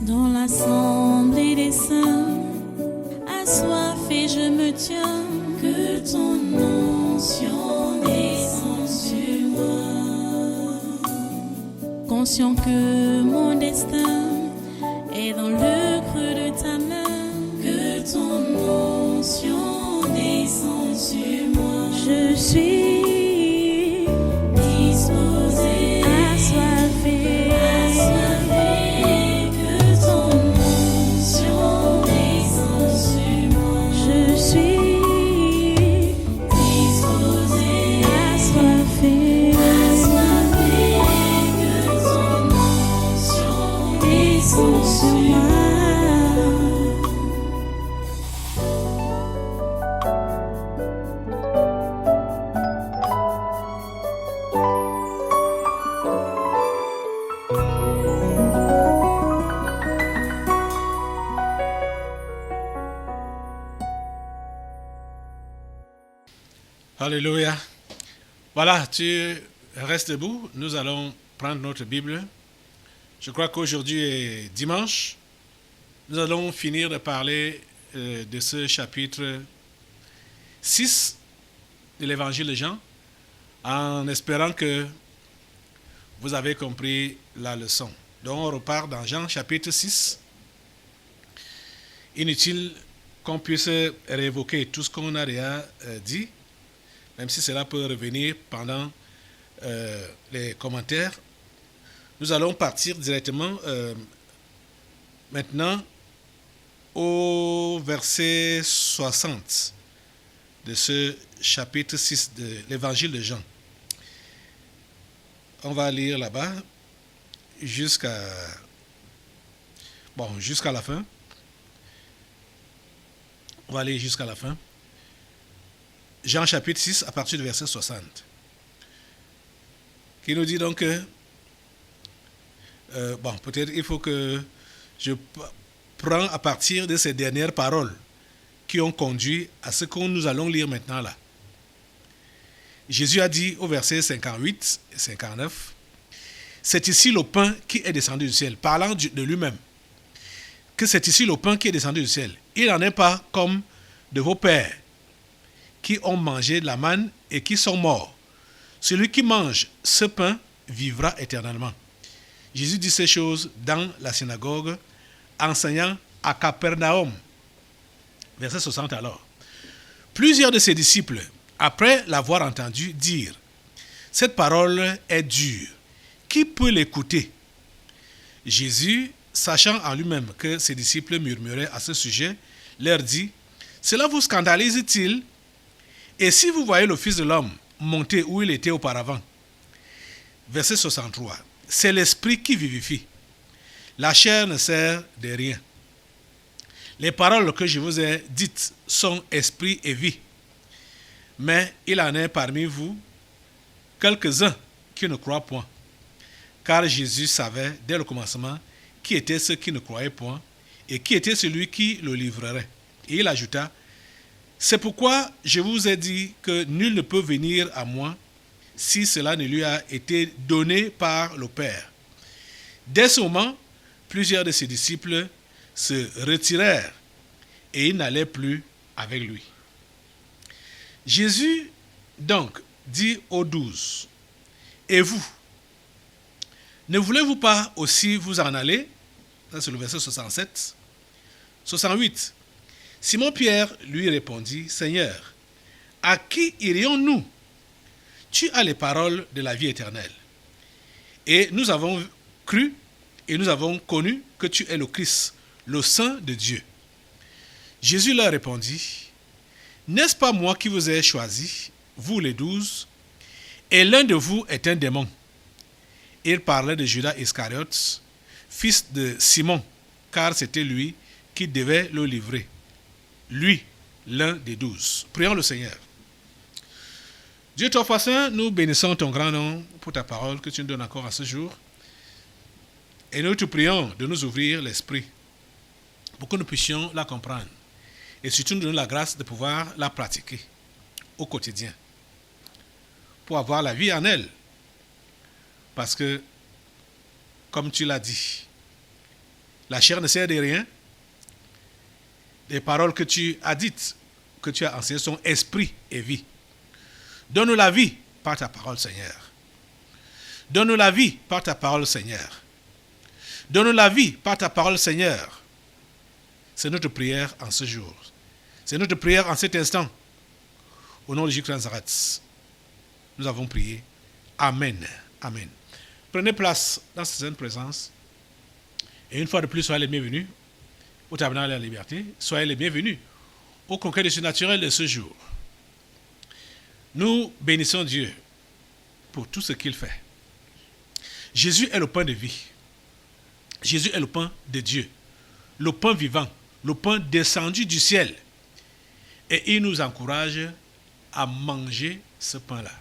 Dans l'assemblée des saints, assoiffé je me tiens, que ton onction descende sur moi. Conscient que mon destin est dans le creux de ta main, que ton onction descende sur moi. Je suis disposé, assoiffé, que ton onction descende sur moi. Je suis disposé, assoiffé, que ton onction descende sur moi. Alléluia. Voilà, tu restes debout. Nous allons prendre notre Bible. Je crois qu'aujourd'hui est dimanche. Nous allons finir de parler de ce chapitre 6 de l'Évangile de Jean, en espérant que vous avez compris la leçon. Donc on repart dans Jean chapitre 6. Inutile qu'on puisse réévoquer tout ce qu'on a déjà dit, même si cela peut revenir pendant les commentaires. Nous allons partir directement maintenant au verset 60 de ce chapitre 6 de l'Évangile de Jean. On va lire là-bas jusqu'à la fin. On va aller jusqu'à la fin. Jean chapitre 6 à partir du verset 60. Qui nous dit donc que peut-être il faut que je prends à partir de ces dernières paroles qui ont conduit à ce que nous allons lire maintenant là. Jésus a dit au verset 58 et 59, c'est ici le pain qui est descendu du ciel, parlant de lui-même, que c'est ici le pain qui est descendu du ciel. Il n'en est pas comme de vos pères qui ont mangé de la manne et qui sont morts. Celui qui mange ce pain vivra éternellement. Jésus dit ces choses dans la synagogue, enseignant à Capernaum. Verset 60 alors. Plusieurs de ses disciples, après l'avoir entendu dire, cette parole est dure, qui peut l'écouter? Jésus, sachant en lui-même que ses disciples murmuraient à ce sujet, leur dit, cela vous scandalise-t-il? Et si vous voyez le Fils de l'homme monter où il était auparavant? Verset 63. C'est l'esprit qui vivifie. La chair ne sert de rien. Les paroles que je vous ai dites sont esprit et vie. Mais il en est parmi vous quelques-uns qui ne croient point. Car Jésus savait dès le commencement qui étaient ceux qui ne croyaient point et qui était celui qui le livrerait. Et il ajouta, c'est pourquoi je vous ai dit que nul ne peut venir à moi si cela ne lui a été donné par le Père. Dès ce moment, plusieurs de ses disciples se retirèrent et ils n'allaient plus avec lui. Jésus donc dit aux 12, et vous, ne voulez-vous pas aussi vous en aller? Ça c'est le verset 67. 68. Simon-Pierre lui répondit, Seigneur, à qui irions-nous? Tu as les paroles de la vie éternelle. Et nous avons cru et nous avons connu que tu es le Christ, le Saint de Dieu. Jésus leur répondit, n'est-ce pas moi qui vous ai choisi, vous les 12, et l'un de vous est un démon? Il parlait de Judas Iscariote, fils de Simon, car c'était lui qui devait le livrer. Lui, l'un des 12. Prions le Seigneur. Dieu Tout Saint, nous bénissons ton grand nom pour ta parole que tu nous donnes encore à ce jour. Et nous te prions de nous ouvrir l'esprit pour que nous puissions la comprendre. Et surtout nous donner la grâce de pouvoir la pratiquer au quotidien. Pour avoir la vie en elle. Parce que, comme tu l'as dit, La chair ne sert de rien. Les paroles que tu as dites, que tu as enseignées sont esprit et vie. Donne-nous la vie par ta parole, Seigneur. Donne-nous la vie par ta parole, Seigneur. Donne-nous la vie par ta parole, Seigneur. C'est notre prière en ce jour. C'est notre prière en cet instant. Au nom de Jésus de Nazareth, nous avons prié. Amen. Amen. Prenez place dans cette sainte présence. Et une fois de plus, soyez les bienvenus au Tabernacle de la Liberté. Soyez les bienvenus au conquête du surnaturel de ce jour. Nous bénissons Dieu pour tout ce qu'il fait. Jésus est le pain de vie. Jésus est le pain de Dieu. Le pain vivant. Le pain descendu du ciel. Et il nous encourage à manger ce pain-là.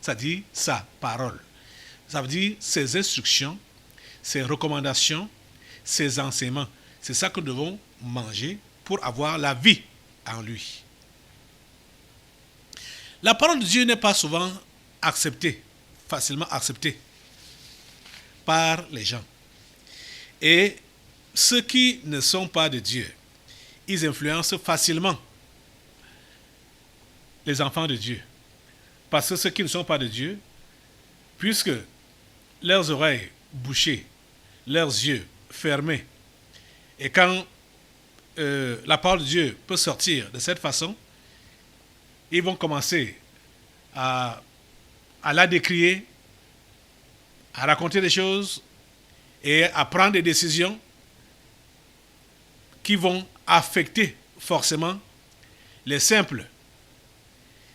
C'est-à-dire sa parole. Ça veut dire ses instructions, ses recommandations, ses enseignements. C'est ça que nous devons manger pour avoir la vie en lui. La parole de Dieu n'est pas souvent acceptée, facilement acceptée par les gens. Et ceux qui ne sont pas de Dieu, ils influencent facilement les enfants de Dieu. Parce que ceux qui ne sont pas de Dieu, puisque leurs oreilles bouchées, leurs yeux fermés, et quand la parole de Dieu peut sortir de cette façon, ils vont commencer à la décrier, à raconter des choses et à prendre des décisions qui vont affecter forcément les simples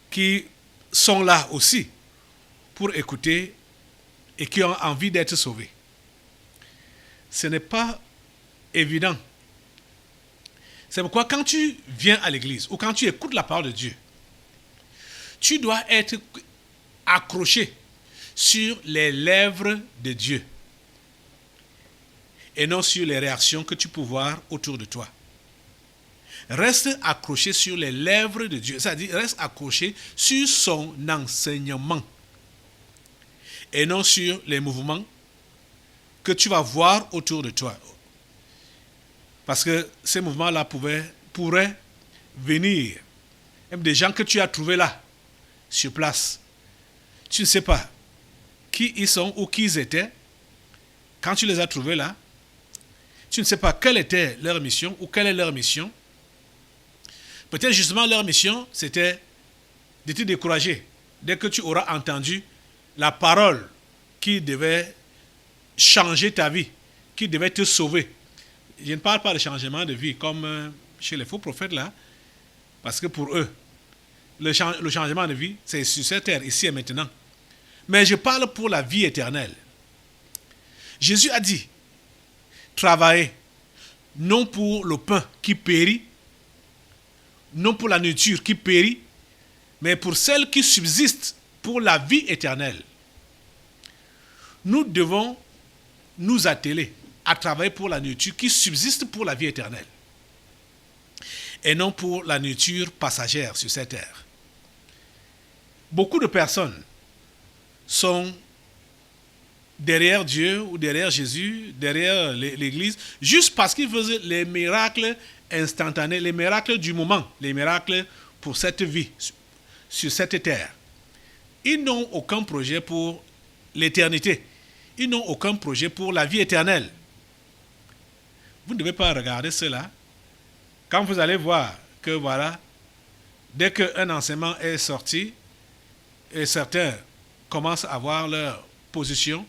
qui sont là aussi pour écouter et qui ont envie d'être sauvés. Ce n'est pas évident. C'est pourquoi quand tu viens à l'église ou quand tu écoutes la parole de Dieu, tu dois être accroché sur les lèvres de Dieu et non sur les réactions que tu peux voir autour de toi. Reste accroché sur les lèvres de Dieu, c'est-à-dire reste accroché sur son enseignement et non sur les mouvements que tu vas voir autour de toi. Parce que ces mouvements-là pourraient venir, même des gens que tu as trouvés là, sur place. Tu ne sais pas qui ils sont ou qui ils étaient quand tu les as trouvés là. Tu ne sais pas quelle était leur mission ou quelle est leur mission. Peut-être justement leur mission, c'était de te décourager dès que tu auras entendu la parole qui devait changer ta vie, qui devait te sauver. Je ne parle pas de changement de vie comme chez les faux prophètes là, parce que pour eux, le changement de vie, c'est sur cette terre, ici et maintenant. Mais je parle pour la vie éternelle. Jésus a dit, travaillez, non pour le pain qui périt, non pour la nourriture qui périt, mais pour celle qui subsiste pour la vie éternelle. Nous devons nous atteler à travailler pour la nourriture qui subsiste pour la vie éternelle et non pour la nourriture passagère sur cette terre. Beaucoup de personnes sont derrière Dieu ou derrière Jésus, derrière l'Église, juste parce qu'ils faisaient les miracles instantanés, les miracles du moment, les miracles pour cette vie sur cette terre. Ils n'ont aucun projet pour l'éternité. Ils n'ont aucun projet pour la vie éternelle. Vous ne devez pas regarder cela. Quand vous allez voir que voilà, dès qu'un enseignement est sorti, et certains commencent à avoir leur position,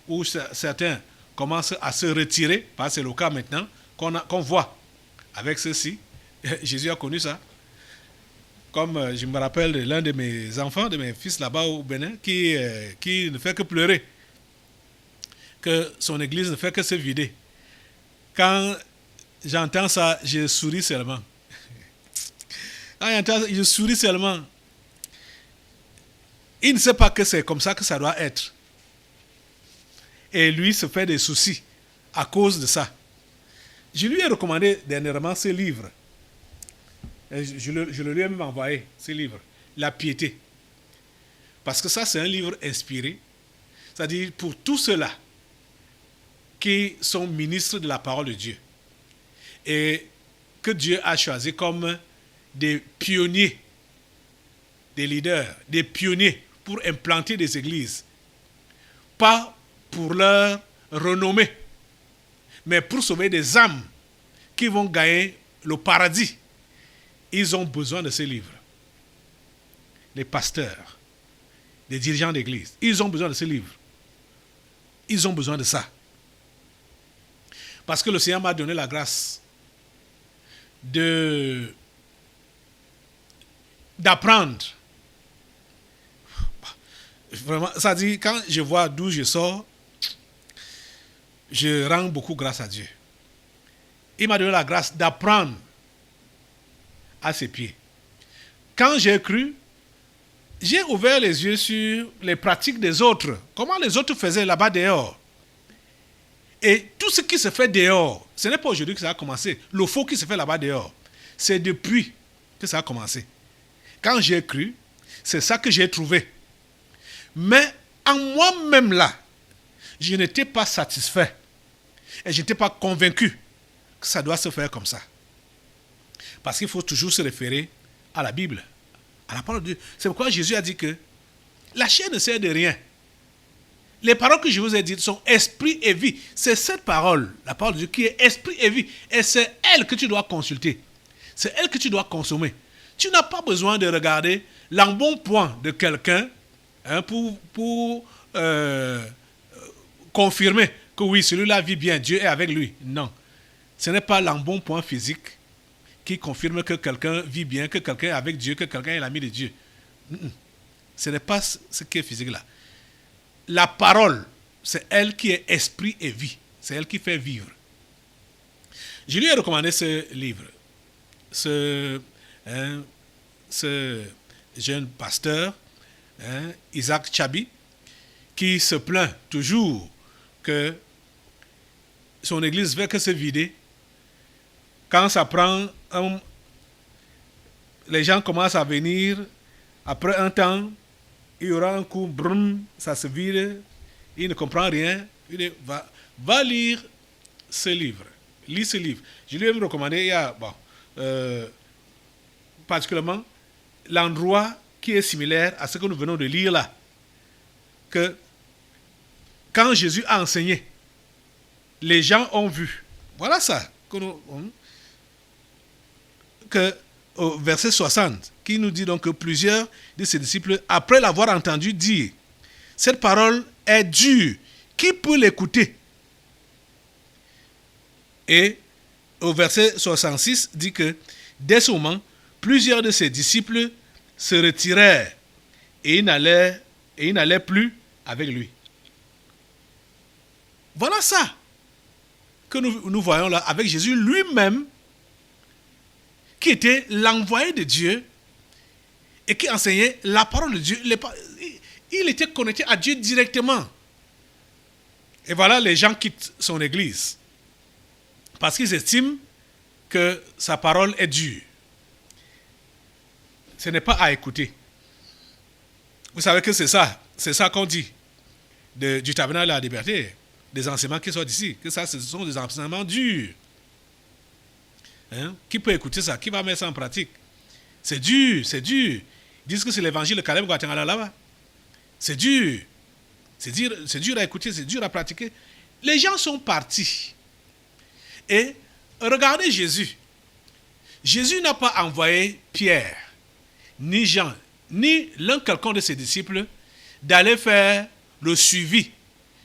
ou certains commencent à se retirer, parce que c'est le cas maintenant, qu'on voit avec ceci. Jésus a connu ça. Comme je me rappelle de l'un de mes enfants, de mes fils là-bas au Bénin, qui ne fait que pleurer, que son église ne fait que se vider. Quand j'entends ça, je souris seulement. Quand j'entends ça, je souris seulement. Il ne sait pas que c'est comme ça que ça doit être. Et lui se fait des soucis à cause de ça. Je lui ai recommandé dernièrement ce livre. Je le lui ai même envoyé, ce livre. La piété. Parce que ça, c'est un livre inspiré. C'est-à-dire pour tous ceux-là qui sont ministres de la parole de Dieu et que Dieu a choisi comme des pionniers, des leaders, des pionniers pour implanter des églises. Pas pour leur renommée, mais pour sauver des âmes qui vont gagner le paradis. Ils ont besoin de ces livres. Les pasteurs, les dirigeants d'église, ils ont besoin de ces livres. Ils ont besoin de ça. Parce que le Seigneur m'a donné la grâce d'apprendre. Vraiment, ça dit, quand je vois d'où je sors, je rends beaucoup grâce à Dieu. Il m'a donné la grâce d'apprendre à ses pieds. Quand j'ai cru, j'ai ouvert les yeux sur les pratiques des autres. Comment les autres faisaient là-bas dehors. Et tout ce qui se fait dehors, ce n'est pas aujourd'hui que ça a commencé. Le faux qui se fait là-bas dehors, c'est depuis que ça a commencé. Quand j'ai cru, c'est ça que j'ai trouvé. Mais en moi-même là, je n'étais pas satisfait. Et je n'étais pas convaincu que ça doit se faire comme ça. Parce qu'il faut toujours se référer à la Bible, à la parole de Dieu. C'est pourquoi Jésus a dit que la chair ne sert de rien. Les paroles que je vous ai dites sont esprit et vie. C'est cette parole, la parole de Dieu, qui est esprit et vie. Et c'est elle que tu dois consulter. C'est elle que tu dois consommer. Tu n'as pas besoin de regarder l'embonpoint de quelqu'un pour confirmer que oui, celui-là vit bien, Dieu est avec lui. Non. Ce n'est pas l'embonpoint physique qui confirme que quelqu'un vit bien, que quelqu'un est avec Dieu, que quelqu'un est l'ami de Dieu. Ce n'est pas ce qui est physique là. La parole, c'est elle qui est esprit et vie. C'est elle qui fait vivre. Je lui ai recommandé ce livre. Ce jeune pasteur, Isaac Chabi, qui se plaint toujours que son église ne fait que se vider. Quand ça prend, les gens commencent à venir, après un temps, il y aura un coup, brum, ça se vide, il ne comprend rien. Il dit, va lire ce livre. Lis ce livre. Je lui ai recommandé, il y a, particulièrement, l'endroit qui est similaire à ce que nous venons de lire là. Que quand Jésus a enseigné, les gens ont vu. Voilà ça. Que au verset 60, qui nous dit donc que plusieurs de ses disciples, après l'avoir entendu dire, cette parole est dure, qui peut l'écouter? Et au verset 66 dit que dès ce moment, plusieurs de ses disciples se retirèrent et ils n'allaient plus avec lui. Voilà ça que nous voyons là avec Jésus lui-même, qui était l'envoyé de Dieu et qui enseignait la parole de Dieu. Il était connecté à Dieu directement. Et voilà, les gens quittent son église parce qu'ils estiment que sa parole est dure. Ce n'est pas à écouter. Vous savez que c'est ça qu'on dit du tabernacle de la liberté, des enseignements qui sortent d'ici, que ça, ce sont des enseignements durs. Qui peut écouter ça? Qui va mettre ça en pratique? C'est dur, c'est dur. Ils disent que c'est l'évangile de Caleb Guatemala là-bas. C'est dur. C'est dur à écouter, c'est dur à pratiquer. Les gens sont partis. Et regardez Jésus. Jésus n'a pas envoyé Pierre, ni Jean, ni l'un quelconque de ses disciples d'aller faire le suivi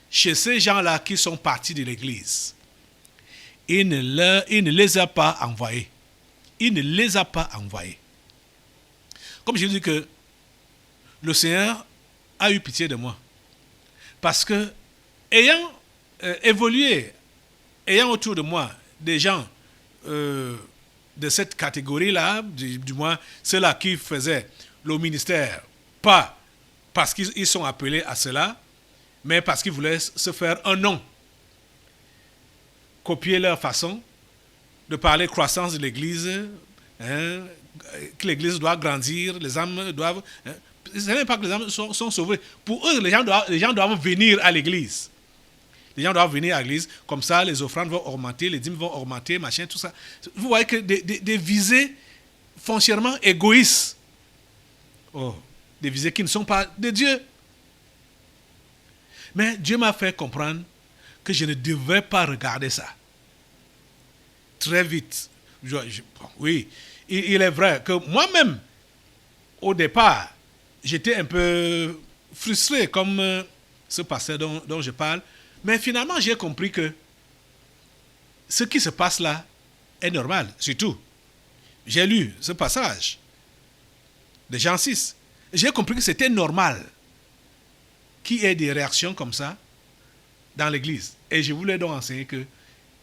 chez ces gens-là qui sont partis de l'église. Il ne les a pas envoyés. Il ne les a pas envoyés. Comme je dis que le Seigneur a eu pitié de moi. Parce que, ayant évolué, ayant autour de moi des gens de cette catégorie-là, du moins ceux-là qui faisaient le ministère, pas parce qu'ils sont appelés à cela, mais parce qu'ils voulaient se faire un nom. Copier leur façon de parler croissance de l'Église, que l'Église doit grandir, les âmes doivent... ce n'est pas que les âmes sont sauvées. Pour eux, les gens doivent venir à l'Église. Les gens doivent venir à l'église, comme ça les offrandes vont augmenter, les dîmes vont augmenter, machin, tout ça. Vous voyez que des visées foncièrement égoïstes. Oh, des visées qui ne sont pas de Dieu. Mais Dieu m'a fait comprendre que je ne devais pas regarder ça. Très vite. Oui, il est vrai que moi-même, au départ, j'étais un peu frustré comme ce pasteur dont je parle. Mais finalement, j'ai compris que ce qui se passe là est normal. Surtout, j'ai lu ce passage de Jean 6. J'ai compris que c'était normal qu'il y ait des réactions comme ça dans l'église. Et je voulais donc enseigner que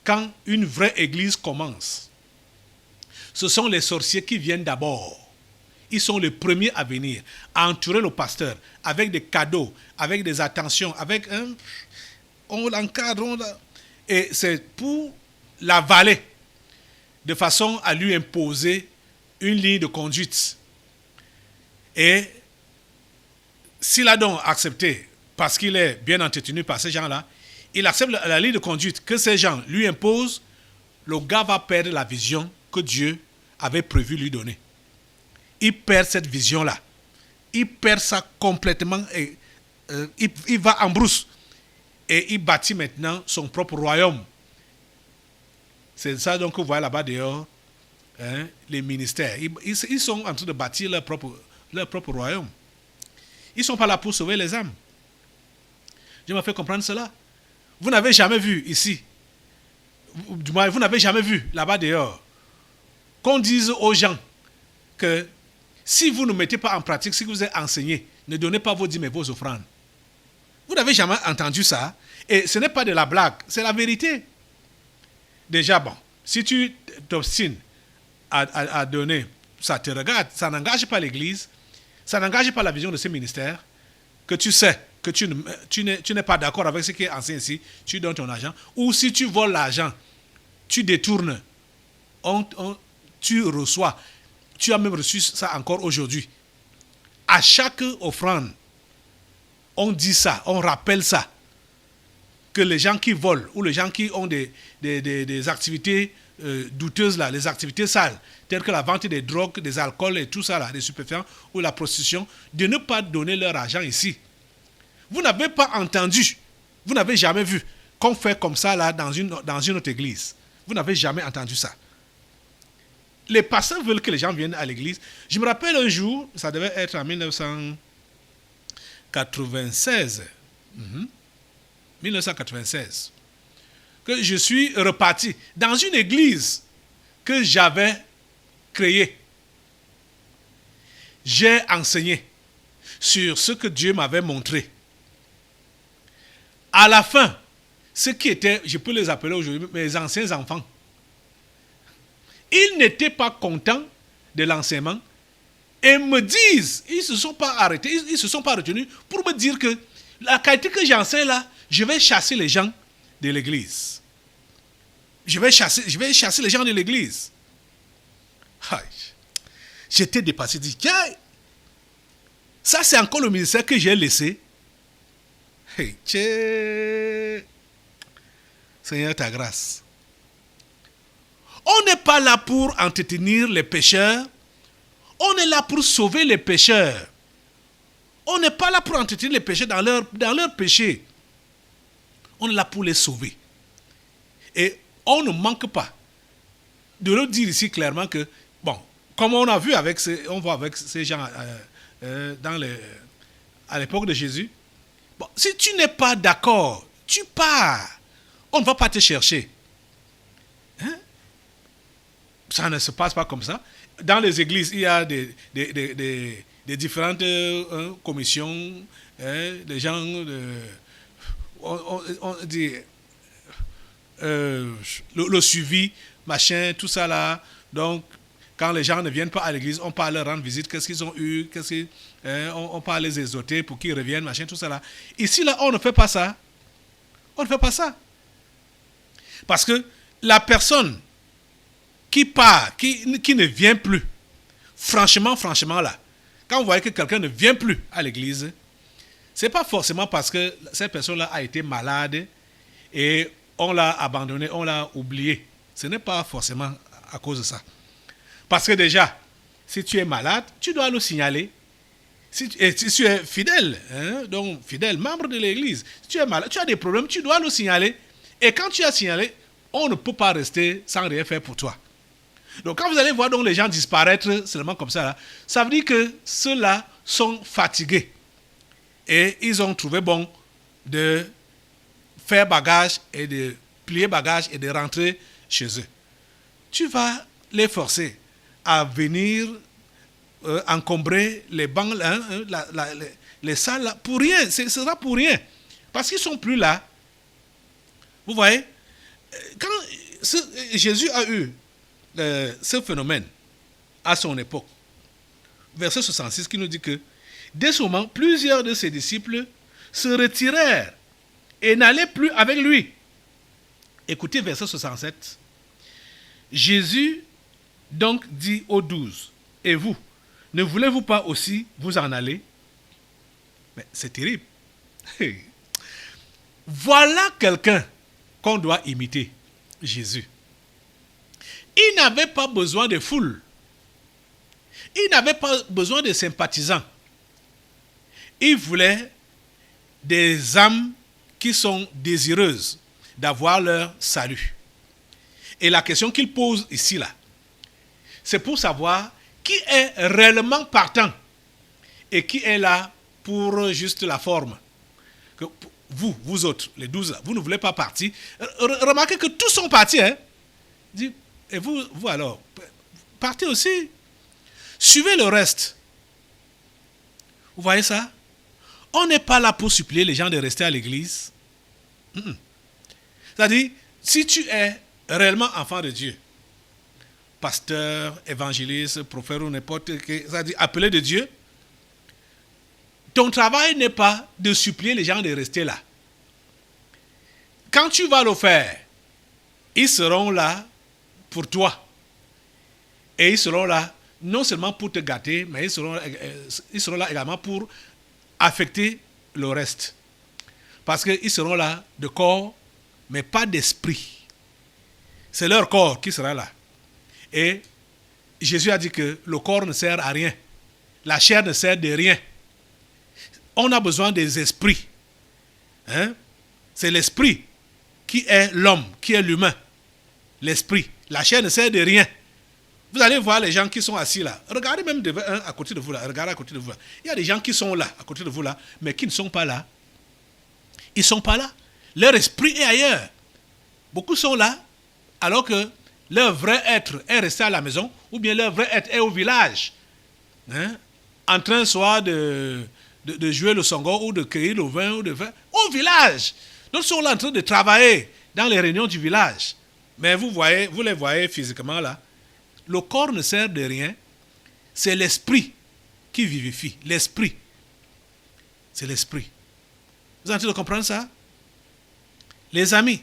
quand une vraie église commence, ce sont les sorciers qui viennent d'abord. Ils sont les premiers à venir, à entourer le pasteur avec des cadeaux, avec des attentions, avec on l'encadre, et c'est pour l'avaler de façon à lui imposer une ligne de conduite. Et s'il a donc accepté, parce qu'il est bien entretenu par ces gens-là, il accepte la ligne de conduite que ces gens lui imposent, le gars va perdre la vision que Dieu avait prévu lui donner. Il perd cette vision-là. Il perd ça complètement. Et, il va en brousse. Et il bâtit maintenant son propre royaume. C'est ça donc que vous voyez là-bas dehors, les ministères. Ils sont en train de bâtir leur propre royaume. Ils ne sont pas là pour sauver les âmes. Je m'ai fait comprendre cela. Vous n'avez jamais vu ici, du moins vous n'avez jamais vu là-bas dehors, qu'on dise aux gens que si vous ne mettez pas en pratique ce que vous avez enseigné, ne donnez pas vos dîmes et vos offrandes. Vous n'avez jamais entendu ça. Et ce n'est pas de la blague, c'est la vérité. Déjà, bon, si tu t'obstines à donner, ça te regarde, ça n'engage pas l'Église, ça n'engage pas la vision de ce ministère, que tu sais que tu n'es pas d'accord avec ce qui est enseigné ici, tu donnes ton argent, ou si tu voles l'argent, tu détournes, tu reçois. Tu as même reçu ça encore aujourd'hui. À chaque offrande, on dit ça, on rappelle ça. Que les gens qui volent ou les gens qui ont des activités douteuses, là, les activités sales, telles que la vente des drogues, des alcools et tout ça, là, des stupéfiants ou la prostitution, de ne pas donner leur argent ici. Vous n'avez pas entendu, vous n'avez jamais vu qu'on fait comme ça là, dans une autre église. Vous n'avez jamais entendu ça. Les pasteurs veulent que les gens viennent à l'église. Je me rappelle un jour, ça devait être en 1996, 1996, que je suis reparti dans une église que j'avais créée. J'ai enseigné sur ce que Dieu m'avait montré. À la fin, ceux qui étaient, je peux les appeler aujourd'hui, mes anciens enfants, ils n'étaient pas contents de l'enseignement et me disent, ils ne se sont pas arrêtés, ils ne se sont pas retenus pour me dire que la qualité que j'enseigne là, je vais chasser les gens de l'église. Je vais chasser les gens de l'église. J'étais dépassé, dit, ça c'est encore le ministère que j'ai laissé. Seigneur, ta grâce. On n'est pas là pour entretenir les pécheurs. On est là pour sauver les pécheurs. On n'est pas là pour entretenir les pécheurs dans leur péché. On est là pour les sauver. Et on ne manque pas de leur dire ici clairement que, bon, comme on a vu on voit avec ces gens à l'époque de Jésus, bon, si tu n'es pas d'accord, tu pars. On ne va pas te chercher. Ça ne se passe pas comme ça. Dans les églises, il y a des différentes commissions, des gens, on dit, le suivi, machin, tout ça là. Donc, quand les gens ne viennent pas à l'église, on part leur rendre visite, qu'est-ce qu'ils ont eu, on part les exhorter pour qu'ils reviennent, machin, tout ça là. Ici, là, on ne fait pas ça. On ne fait pas ça. Parce que la personne qui part, qui ne vient plus, franchement là, quand vous voyez que quelqu'un ne vient plus à l'église, ce n'est pas forcément parce que cette personne-là a été malade et on l'a abandonné, on l'a oublié. Ce n'est pas forcément à cause de ça. Parce que déjà, si tu es malade, tu dois le signaler. Si tu es fidèle, donc fidèle, membre de l'église, si tu es malade, tu as des problèmes, tu dois le signaler. Et quand tu as signalé, on ne peut pas rester sans rien faire pour toi. Donc quand vous allez voir donc les gens disparaître seulement comme ça, là, ça veut dire que ceux-là sont fatigués. Et ils ont trouvé bon de faire bagage et de plier bagage et de rentrer chez eux. Tu vas les forcer à venir encombrer les bancs, les salles là, pour rien. Ce sera pour rien. Parce qu'ils ne sont plus là. Vous voyez, quand Jésus a eu ce phénomène à son époque, verset 66 qui nous dit que dès ce moment, plusieurs de ses disciples se retirèrent et n'allaient plus avec lui. Écoutez verset 67. Jésus donc dit aux 12, et vous, ne voulez-vous pas aussi vous en aller? Mais c'est terrible. Voilà quelqu'un qu'on doit imiter, Jésus. Il n'avait pas besoin de foule. Il n'avait pas besoin de sympathisants. Il voulait des âmes qui sont désireuses d'avoir leur salut. Et la question qu'il pose ici, là, c'est pour savoir qui est réellement partant et qui est là pour juste la forme. Que vous autres, les 12 là, vous ne voulez pas partir. Remarquez que tous sont partis. Hein? Et vous alors, partez aussi. Suivez le reste. Vous voyez ça? On n'est pas là pour supplier les gens de rester à l'église. C'est-à-dire, si tu es réellement enfant de Dieu, pasteur, évangéliste, prophète ou n'importe quel, c'est-à-dire appelé de Dieu, ton travail n'est pas de supplier les gens de rester là. Quand tu vas le faire, ils seront là pour toi. Et ils seront là non seulement pour te gâter, mais ils seront là également pour affecter le reste. Parce qu'ils seront là de corps, mais pas d'esprit. C'est leur corps qui sera là. Et Jésus a dit que le corps ne sert à rien. La chair ne sert de rien. On a besoin des esprits. Hein? C'est l'esprit qui est l'homme, qui est l'humain. L'esprit. La chair ne sert de rien. Vous allez voir les gens qui sont assis là. Regardez même à côté de vous là. Regardez à côté de vous là. Il y a des gens qui sont là, à côté de vous là, mais qui ne sont pas là. Ils ne sont pas là. Leur esprit est ailleurs. Beaucoup sont là, alors que leur vrai être est resté à la maison, ou bien leur vrai être est au village. Hein? En train soit de jouer le songo, ou de cueillir le vin, ou de faire. Au village. D'autres sont là en train de travailler dans les réunions du village. Mais vous les voyez physiquement là. Le corps ne sert de rien. C'est l'esprit qui vivifie. L'esprit. C'est l'esprit. Vous êtes en train de comprendre ça? Les amis,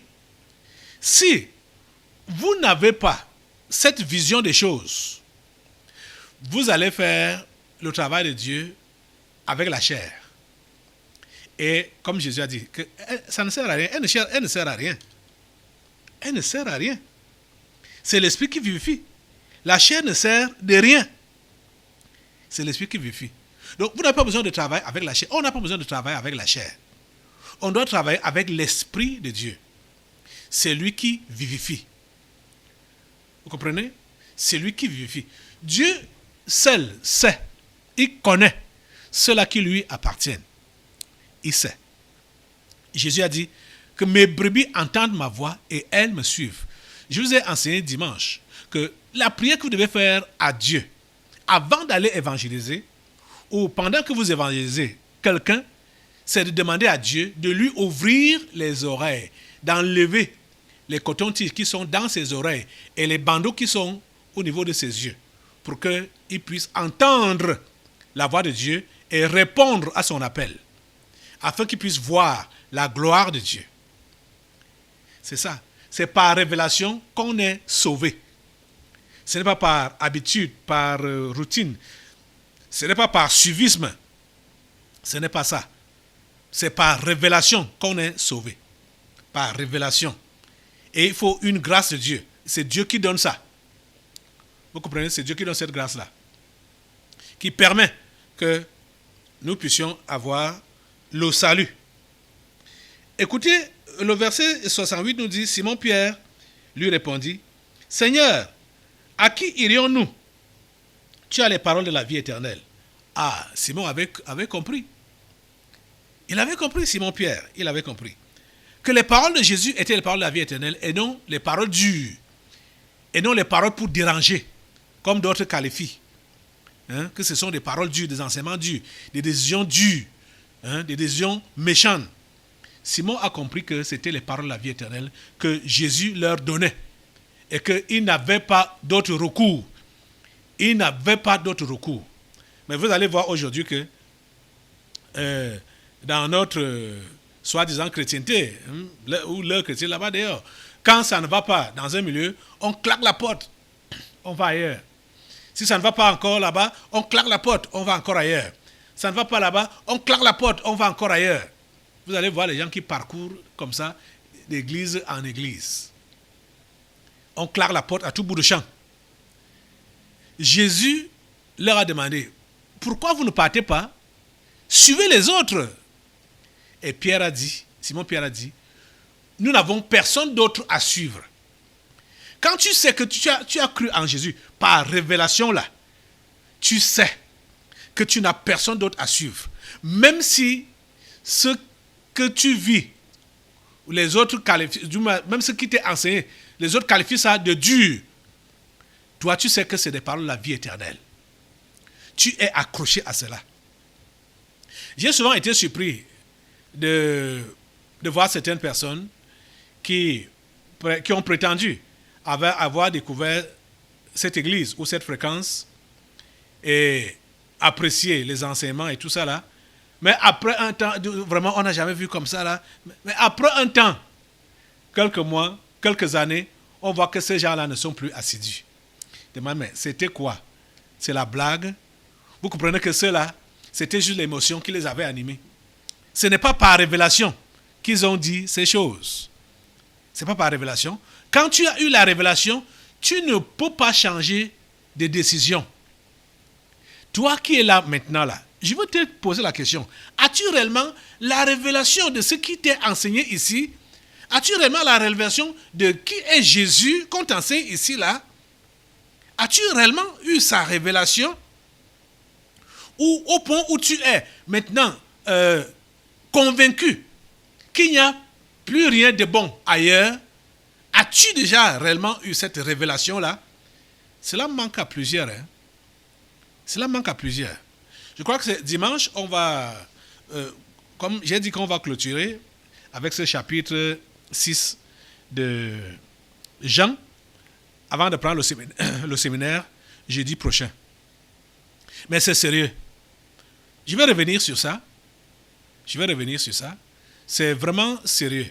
si vous n'avez pas cette vision des choses, vous allez faire le travail de Dieu avec la chair. Et comme Jésus a dit, que ça ne sert à rien. Elle ne sert à rien. Elle ne sert à rien. C'est l'esprit qui vivifie. La chair ne sert de rien. C'est l'esprit qui vivifie. Donc, vous n'avez pas besoin de travailler avec la chair. On n'a pas besoin de travailler avec la chair. On doit travailler avec l'esprit de Dieu. C'est lui qui vivifie. Vous comprenez? C'est lui qui vivifie. Dieu seul sait. Il connaît ceux-là qui lui appartiennent. Il sait. Jésus a dit que mes brebis entendent ma voix et elles me suivent. Je vous ai enseigné dimanche que la prière que vous devez faire à Dieu avant d'aller évangéliser ou pendant que vous évangélisez quelqu'un, c'est de demander à Dieu de lui ouvrir les oreilles, d'enlever les cotons-tiges qui sont dans ses oreilles et les bandeaux qui sont au niveau de ses yeux pour qu'il puisse entendre la voix de Dieu et répondre à son appel afin qu'il puisse voir la gloire de Dieu. C'est ça. C'est par révélation qu'on est sauvé. Ce n'est pas par habitude, par routine. Ce n'est pas par suivisme. Ce n'est pas ça. C'est par révélation qu'on est sauvé. par révélation. Et il faut une grâce de Dieu. C'est Dieu qui donne ça. Vous comprenez? C'est Dieu qui donne cette grâce-là. Qui permet que nous puissions avoir le salut. Écoutez, le verset 68 nous dit, Simon-Pierre lui répondit, Seigneur, à qui irions-nous? Tu as les paroles de la vie éternelle. Ah, Simon avait compris. Il avait compris, Simon-Pierre, il avait compris. Que les paroles de Jésus étaient les paroles de la vie éternelle et non les paroles dures. Et non les paroles pour déranger, comme d'autres qualifient. Que ce sont des paroles dures, des enseignements durs, des décisions dures, des décisions méchantes. Simon a compris que c'était les paroles de la vie éternelle que Jésus leur donnait et qu'il n'avait pas d'autre recours. Il n'avait pas d'autre recours. Mais vous allez voir aujourd'hui que dans notre soi-disant chrétienté, ou leur chrétien là-bas d'ailleurs, quand ça ne va pas dans un milieu, on claque la porte, on va ailleurs. Si ça ne va pas encore là-bas, on claque la porte, on va encore ailleurs. Ça ne va pas là-bas, on claque la porte, on va encore ailleurs. Vous allez voir les gens qui parcourent comme ça, d'église en église. On claque la porte à tout bout de champ. Jésus leur a demandé, pourquoi vous ne partez pas? Suivez les autres. Et Simon-Pierre a dit, nous n'avons personne d'autre à suivre. Quand tu sais que tu as cru en Jésus, par révélation là, tu sais que tu n'as personne d'autre à suivre. Même si ce que tu vis, les autres qualifient, même ce qui t'est enseigné, les autres qualifient ça de dur. Toi, tu sais que c'est des paroles de la vie éternelle. Tu es accroché à cela. J'ai souvent été surpris de voir certaines personnes qui ont prétendu avoir découvert cette église ou cette fréquence et apprécier les enseignements et tout ça là. Mais après un temps, vraiment on n'a jamais vu comme ça là. Mais après un temps, quelques mois, quelques années, on voit que ces gens-là ne sont plus assidus. Mais c'était quoi? C'est la blague? Vous comprenez que ceux-là, c'était juste l'émotion qui les avait animés. Ce n'est pas par révélation qu'ils ont dit ces choses. Ce n'est pas par révélation. Quand tu as eu la révélation, tu ne peux pas changer de décision. Toi qui es là maintenant, là, je veux te poser la question. As-tu réellement la révélation de ce qui t'est enseigné ici? As-tu réellement la révélation de qui est Jésus qu'on t'enseigne ici, là? As-tu réellement eu sa révélation? Ou au point où tu es maintenant convaincu qu'il n'y a plus rien de bon ailleurs, as-tu déjà réellement eu cette révélation-là? Cela manque à plusieurs. Cela manque à plusieurs. Je crois que c'est dimanche, on va, comme j'ai dit qu'on va clôturer avec ce chapitre 6 de Jean, avant de prendre le séminaire jeudi prochain. Mais c'est sérieux. Je vais revenir sur ça. C'est vraiment sérieux.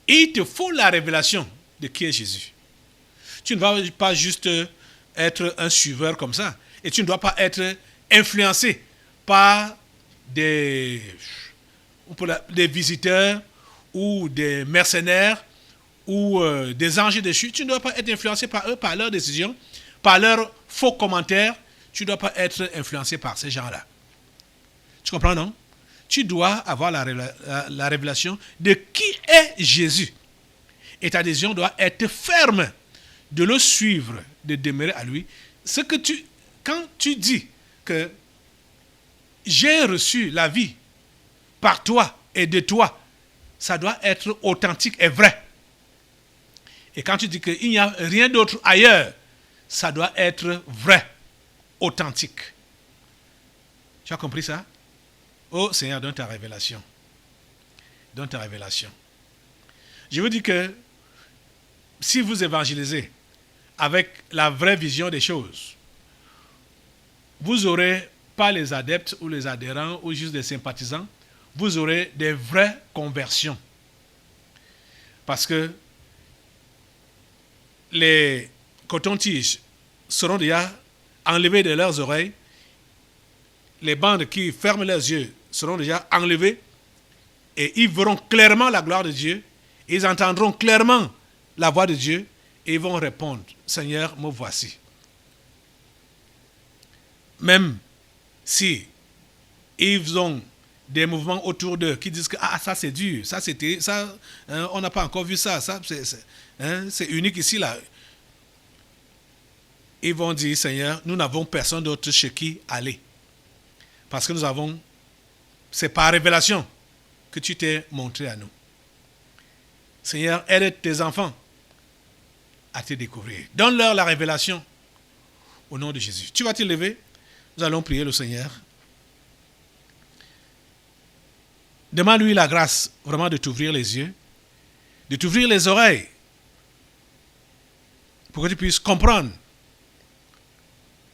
Et il te faut la révélation de qui est Jésus. Tu ne vas pas juste être un suiveur comme ça. Et tu ne dois pas être influencé par des visiteurs ou des mercenaires ou des anges déchus. Tu ne dois pas être influencé par eux, par leurs décisions, par leurs faux commentaires. Tu ne dois pas être influencé par ces gens-là. Tu comprends, non? Tu dois avoir la révélation de qui est Jésus. Et ta décision doit être ferme de le suivre, de demeurer à lui. Quand tu dis que j'ai reçu la vie par toi et de toi, ça doit être authentique et vrai. Et quand tu dis qu'il n'y a rien d'autre ailleurs, ça doit être vrai, authentique. Tu as compris ça? Oh Seigneur, donne ta révélation. Donne ta révélation. Je vous dis que si vous évangélisez avec la vraie vision des choses, vous n'aurez pas les adeptes ou les adhérents ou juste des sympathisants, vous aurez des vraies conversions. Parce que les cotons-tiges seront déjà enlevés de leurs oreilles, les bandes qui ferment leurs yeux seront déjà enlevées et ils verront clairement la gloire de Dieu Ils entendront clairement la voix de Dieu et ils vont répondre, Seigneur, me voici. Même si ils ont des mouvements autour d'eux qui disent que ça c'est dur, ça c'était ça, on n'a pas encore vu ça, c'est unique ici là. Ils vont dire, Seigneur, nous n'avons personne d'autre chez qui aller. Parce que c'est par révélation que tu t'es montré à nous. Seigneur, aide tes enfants à te découvrir. Donne-leur la révélation au nom de Jésus. Tu vas te lever, nous allons prier le Seigneur. Demande-lui la grâce vraiment de t'ouvrir les yeux, de t'ouvrir les oreilles, pour que tu puisses comprendre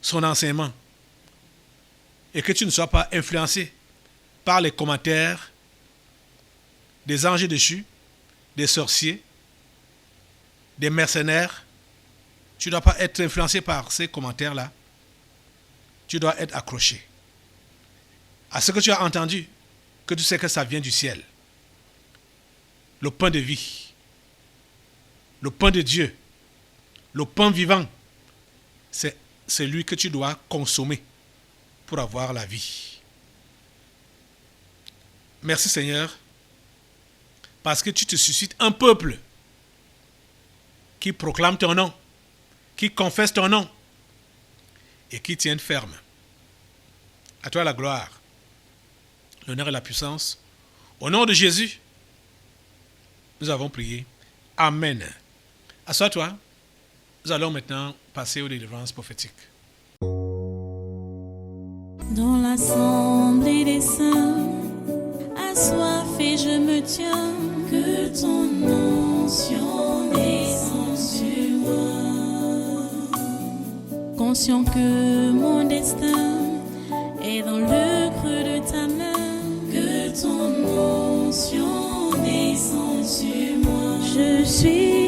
son enseignement et que tu ne sois pas influencé par les commentaires des anges déchus, des sorciers, des mercenaires. Tu ne dois pas être influencé par ces commentaires-là. Tu dois être accroché à ce que tu as entendu, que tu sais que ça vient du ciel. Le pain de vie, le pain de Dieu, le pain vivant, c'est celui que tu dois consommer pour avoir la vie. Merci Seigneur, parce que tu te suscites un peuple qui proclame ton nom, qui confesse ton nom et qui tienne ferme. À toi la gloire, l'honneur et la puissance. Au nom de Jésus, nous avons prié. Amen. Assois-toi. Nous allons maintenant passer aux délivrances prophétiques. Dans l'assemblée des saints, assoiffé je me tiens, que ton onction descende sur moi. Conscient que mon destin est dans le creux de ta main, que ton onction descende sur moi. Je suis